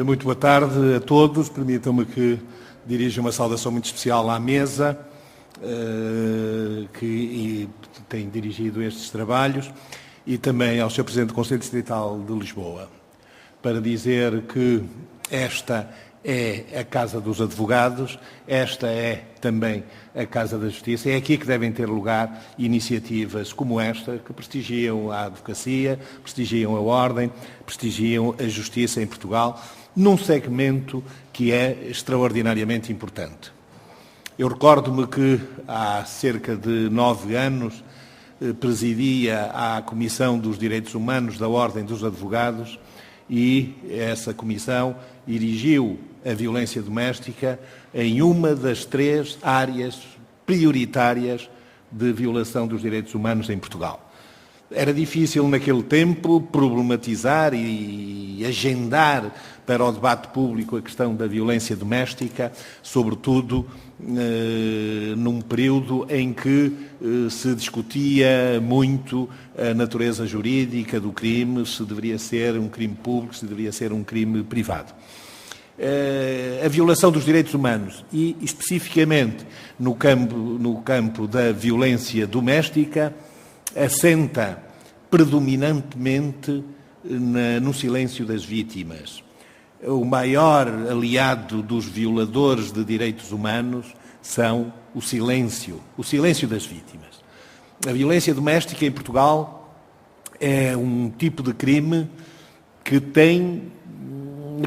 Muito boa tarde a todos. Permitam-me que dirija uma saudação muito especial à mesa que tem dirigido estes trabalhos e também ao Sr. Presidente do Conselho Distrital de Lisboa, para dizer que esta é a Casa dos Advogados, esta é também a Casa da Justiça. É aqui que devem ter lugar iniciativas como esta, que prestigiam a advocacia, prestigiam a ordem, prestigiam a justiça em Portugal, num segmento que é extraordinariamente importante. Eu recordo-me que há cerca de 9 anos presidia a Comissão dos Direitos Humanos da Ordem dos Advogados e essa comissão erigiu a violência doméstica em uma das 3 áreas prioritárias de violação dos direitos humanos em Portugal. Era difícil naquele tempo problematizar e agendar para o debate público a questão da violência doméstica, sobretudo num período em que se discutia muito a natureza jurídica do crime, se deveria ser um crime público, se deveria ser um crime privado. A violação dos direitos humanos e, especificamente, no campo da violência doméstica, assenta predominantemente no silêncio das vítimas. O maior aliado dos violadores de direitos humanos são o silêncio das vítimas. A violência doméstica em Portugal é um tipo de crime que tem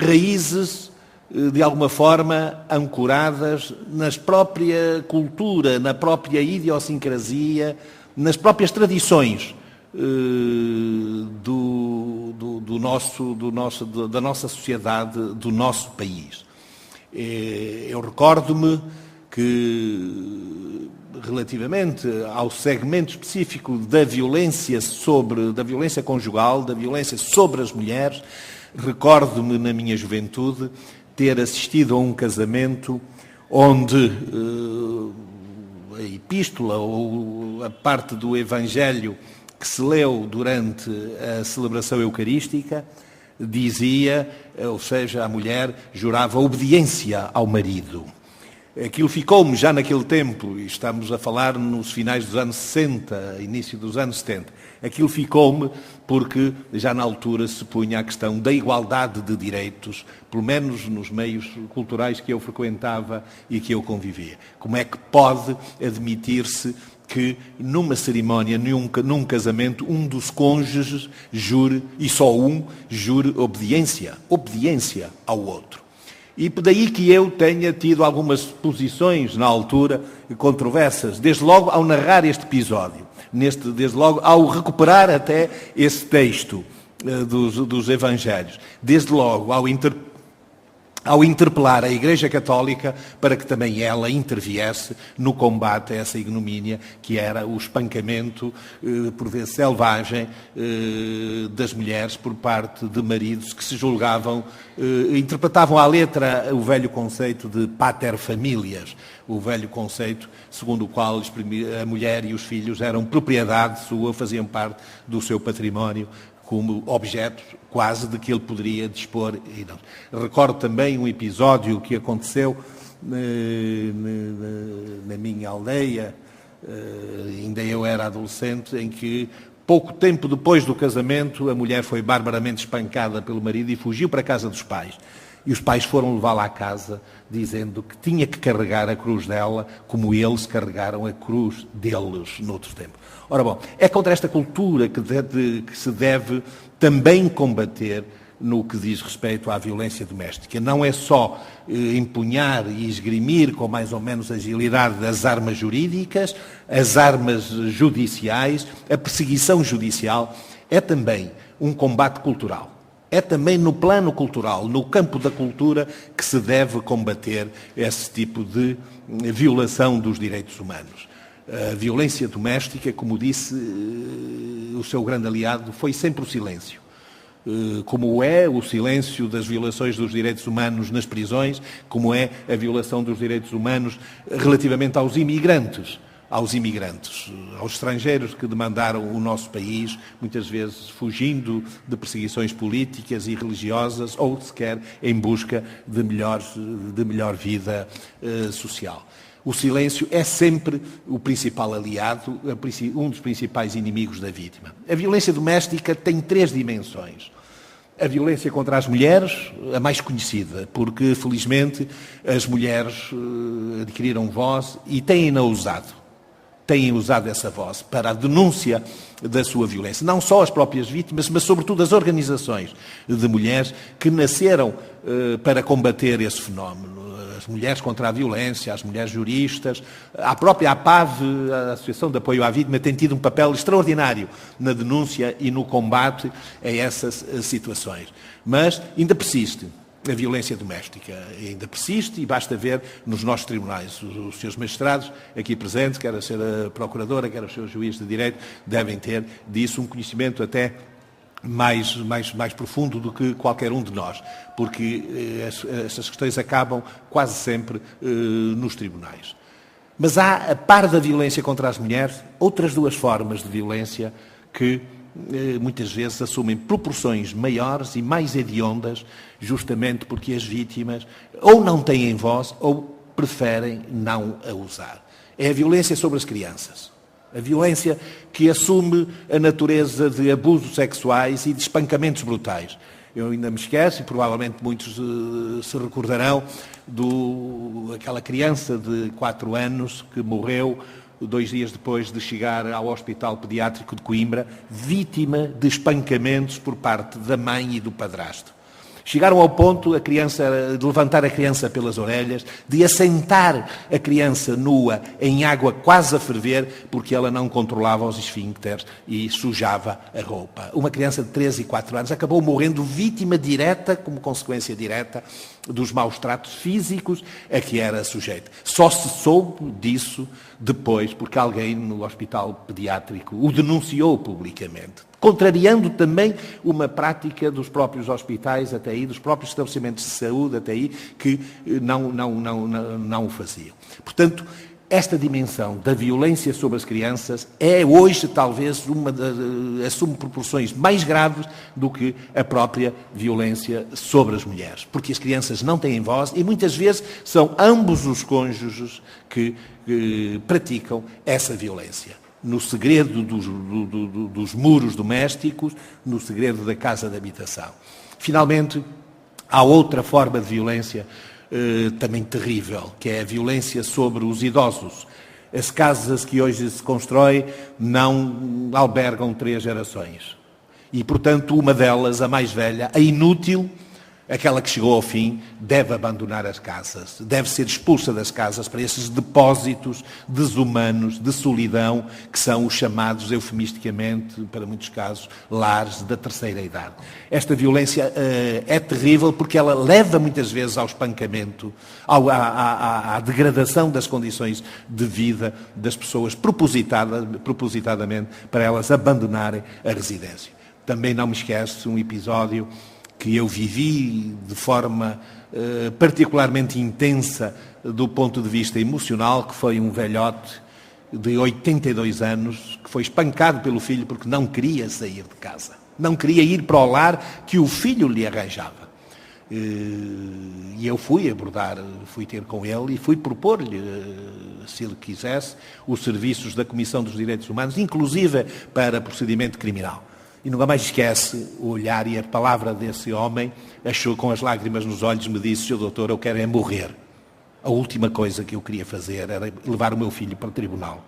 raízes de alguma forma ancoradas na própria cultura, na própria idiosincrasia, nas próprias tradições da nossa sociedade, do nosso país. Eu recordo-me que, relativamente ao segmento específico da violência conjugal, da violência sobre as mulheres, recordo-me na minha juventude ter assistido a um casamento onde a epístola ou a parte do Evangelho que se leu durante a celebração eucarística dizia, ou seja, a mulher jurava obediência ao marido. Aquilo ficou-me já naquele tempo, e estamos a falar nos finais dos anos 60, início dos anos 70, aquilo ficou-me porque já na altura se punha a questão da igualdade de direitos, pelo menos nos meios culturais que eu frequentava e que eu convivia. Como é que pode admitir-se que numa cerimónia, num casamento, um dos cônjuges jure, e só um, jure obediência ao outro? E daí que eu tenha tido algumas posições na altura controversas, desde logo ao narrar este episódio, desde logo ao recuperar até esse texto dos Evangelhos, desde logo ao interpelar a Igreja Católica para que também ela interviesse no combate a essa ignomínia que era o espancamento, por vezes selvagem, das mulheres por parte de maridos que se julgavam, interpretavam à letra o velho conceito de pater familias, o velho conceito segundo o qual a mulher e os filhos eram propriedade sua, faziam parte do seu património, como objeto quase de que ele poderia dispor. E não. Recordo também um episódio que aconteceu na minha aldeia, ainda eu era adolescente, em que pouco tempo depois do casamento a mulher foi barbaramente espancada pelo marido e fugiu para a casa dos pais. E os pais foram levá-la à casa dizendo que tinha que carregar a cruz dela como eles carregaram a cruz deles noutro tempo. Ora bom, é contra esta cultura que se deve também combater no que diz respeito à violência doméstica. Não é só empunhar e esgrimir com mais ou menos agilidade as armas jurídicas, as armas judiciais, a perseguição judicial, é também um combate cultural. É também no plano cultural, no campo da cultura, que se deve combater esse tipo de violação dos direitos humanos. A violência doméstica, como disse, o seu grande aliado foi sempre o silêncio. Como é o silêncio das violações dos direitos humanos nas prisões, como é a violação dos direitos humanos relativamente aos imigrantes. aos imigrantes, aos estrangeiros que demandaram o nosso país, muitas vezes fugindo de perseguições políticas e religiosas ou sequer em busca de melhor vida social. O silêncio é sempre o principal aliado, um dos principais inimigos da vítima. A violência doméstica tem 3 dimensões. A violência contra as mulheres, a mais conhecida, porque, felizmente, as mulheres adquiriram voz e têm-na usado. Têm usado essa voz para a denúncia da sua violência. Não só as próprias vítimas, mas, sobretudo, as organizações de mulheres que nasceram para combater esse fenómeno. As mulheres contra a violência, as mulheres juristas, a própria APAV, a Associação de Apoio à Vítima, tem tido um papel extraordinário na denúncia e no combate a essas situações. Mas ainda persiste a violência doméstica, ainda persiste e basta ver nos nossos tribunais. Os seus magistrados aqui presentes, quer a senhora Procuradora, quer os seus juízes de direito, devem ter disso um conhecimento até mais profundo do que qualquer um de nós, porque essas questões acabam quase sempre nos tribunais. Mas há, a par da violência contra as mulheres, outras 2 formas de violência que muitas vezes assumem proporções maiores e mais hediondas, justamente porque as vítimas ou não têm voz ou preferem não a usar. É a violência sobre as crianças. A violência que assume a natureza de abusos sexuais e de espancamentos brutais. Eu ainda me esqueço, e provavelmente muitos se recordarão, aquela criança de 4 anos que morreu 2 dias depois de chegar ao Hospital Pediátrico de Coimbra, vítima de espancamentos por parte da mãe e do padrasto. Chegaram ao ponto de levantar a criança pelas orelhas, de assentar a criança nua em água quase a ferver, porque ela não controlava os esfíncteres e sujava a roupa. Uma criança de 3 e 4 anos acabou morrendo vítima direta, como consequência direta, dos maus tratos físicos a que era sujeita. Só se soube disso depois, porque alguém no hospital pediátrico o denunciou publicamente, contrariando também uma prática dos próprios hospitais até aí, dos próprios estabelecimentos de saúde até aí, que não o faziam. Portanto, esta dimensão da violência sobre as crianças é hoje talvez assume proporções mais graves do que a própria violência sobre as mulheres, porque as crianças não têm voz e muitas vezes são ambos os cônjuges que praticam essa violência. No segredo dos muros domésticos, no segredo da casa de habitação. Finalmente, há outra forma de violência também terrível, que é a violência sobre os idosos. As casas que hoje se constroem não albergam 3 gerações. E, portanto, uma delas, a mais velha, a inútil, aquela que chegou ao fim, deve abandonar as casas, deve ser expulsa das casas para esses depósitos desumanos, de solidão, que são os chamados, eufemisticamente, para muitos casos, lares da terceira idade. Esta violência é terrível porque ela leva muitas vezes ao espancamento, à degradação das condições de vida das pessoas, propositadamente, para elas abandonarem a residência. Também não me esqueço um episódio que eu vivi de forma particularmente intensa do ponto de vista emocional, que foi um velhote de 82 anos, que foi espancado pelo filho porque não queria sair de casa. Não queria ir para o lar que o filho lhe arranjava. E eu fui ter com ele e fui propor-lhe, se ele quisesse, os serviços da Comissão dos Direitos Humanos, inclusive para procedimento criminal. E nunca mais esquece o olhar e a palavra desse homem, achou com as lágrimas nos olhos, me disse: "Sr. doutor, eu quero é morrer. A última coisa que eu queria fazer era levar o meu filho para o tribunal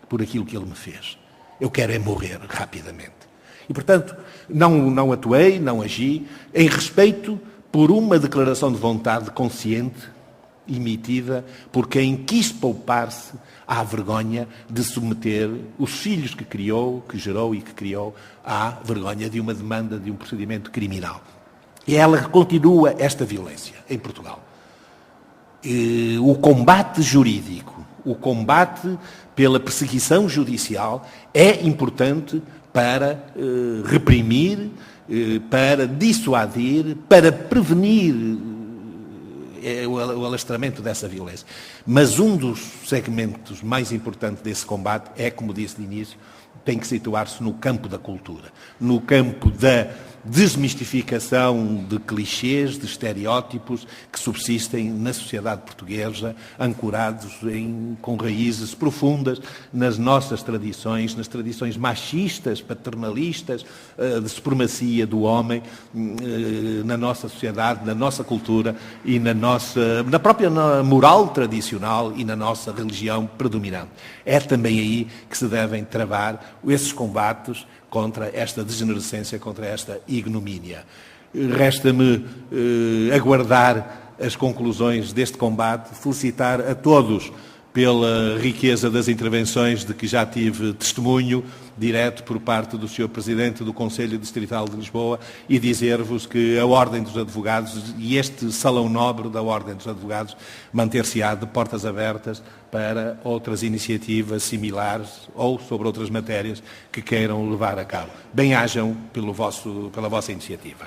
por aquilo que ele me fez. Eu quero é morrer rapidamente." E, portanto, não atuei, não agi, em respeito por uma declaração de vontade consciente, emitida por quem quis poupar-se à vergonha de submeter os filhos que criou, que gerou e que criou, à vergonha de uma demanda de um procedimento criminal. E ela continua esta violência em Portugal. O combate jurídico, o combate pela perseguição judicial é importante para reprimir, para dissuadir, para prevenir é o alastramento dessa violência. Mas um dos segmentos mais importantes desse combate é, como disse de início, tem que situar-se no campo da cultura, no campo da desmistificação de clichês, de estereótipos que subsistem na sociedade portuguesa, ancorados com raízes profundas nas nossas tradições, nas tradições machistas, paternalistas, de supremacia do homem na nossa sociedade, na nossa cultura e na própria moral tradicional e na nossa religião predominante. É também aí que se devem travar esses combates contra esta degenerescência, contra esta ignomínia. Resta-me aguardar as conclusões deste combate, felicitar a todos pela riqueza das intervenções de que já tive testemunho direto por parte do Sr. Presidente do Conselho Distrital de Lisboa e dizer-vos que a Ordem dos Advogados e este Salão Nobre da Ordem dos Advogados manter-se-á de portas abertas para outras iniciativas similares ou sobre outras matérias que queiram levar a cabo. Bem-ajam pela vossa iniciativa.